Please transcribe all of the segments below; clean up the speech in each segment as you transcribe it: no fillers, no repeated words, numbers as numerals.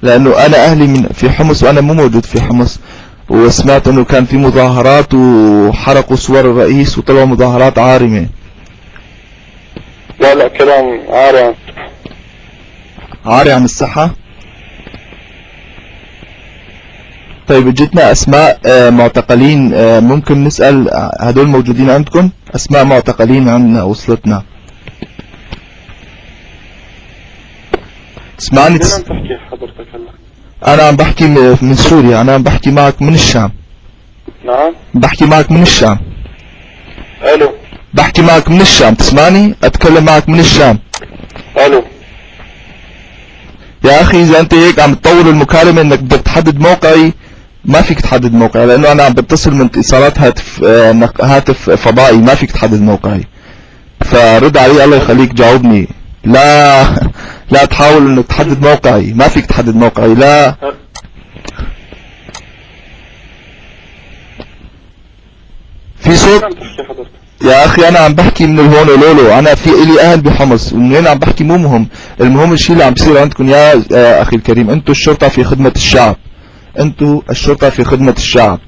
لأنه أنا أهلي في حمص وأنا مو موجود في حمص، وسمعت أنه كان في مظاهرات وحرقوا صور الرئيس وطلعوا مظاهرات عارمة. لا كلام عاري. عاري عن الصحة. طيب جتنا أسماء معتقلين، ممكن نسأل هدول موجودين عندكم؟ أسماء معتقلين عندنا وصلتنا. اسمعني تحكي حضرتك هلا؟ أنا عم بحكي من سوريا، أنا عم بحكي معك من الشام. نعم؟ بحكي معك من الشام. ألو؟ بحكي معك من الشام، تسمعني؟ أتكلم معك من الشام. ألو؟ يا أخي إذا أنت هيك عم تطول المكالمة إنك بدك تحدد موقعي، ما فيك تحدد موقعي، لأنه أنا عم بتصل من اتصالات هاتف فضائي، ما فيك تحدد موقعي. فرد علي الله يخليك، جاوبني. لا تحاول إنك تحدد موقعي، ما فيك تحدد موقعي. لا في صوت يا أخي. أنا عم بحكي من الهونولولو، أنا في إلي أهل بحمص، ومن وين عم بحكي مو مهم. المهم الشيء اللي عم بيصير عندكم يا أخي الكريم، أنتوا الشرطة في خدمة الشعب، أنتوا الشرطة في خدمة الشعب.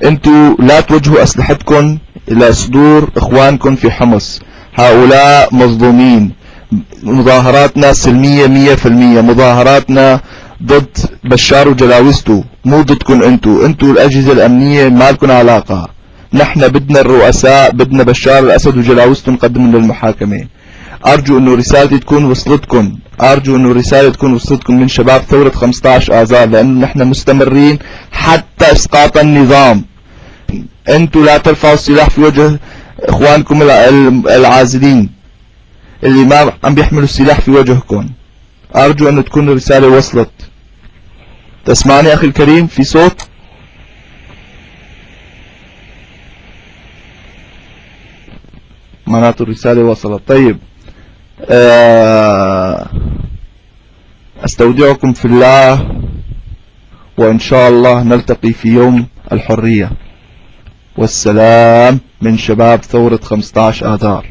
أنتوا لا توجهوا أسلحتكم إلى صدور إخوانكم في حمص، هؤلاء مظلومين. مظاهراتنا سلمية 100%، مظاهراتنا ضد بشار وجلاوزته، مو ضدكم أنتوا الأجهزة الأمنية ما لكم علاقة. نحن بدنا الرؤساء، بدنا بشار الأسد وجلاوزته نقدمهم للمحاكمة. أرجو أنه رسالتي تكون وصلتكم، أرجو أنه رسالة تكون وصلتكم من شباب ثورة 15 آذار، لأنه نحن مستمرين حتى إسقاط النظام. أنتوا لا ترفعوا السلاح في وجه إخوانكم العازلين اللي ما عم بيحملوا السلاح في وجهكم. أرجو أن تكون الرسالة وصلت. تسمعني أخي الكريم؟ في صوت؟ معناته الرسالة وصلت. طيب أستودعكم في الله، وإن شاء الله نلتقي في يوم الحرية. والسلام من شباب ثورة 15 آذار.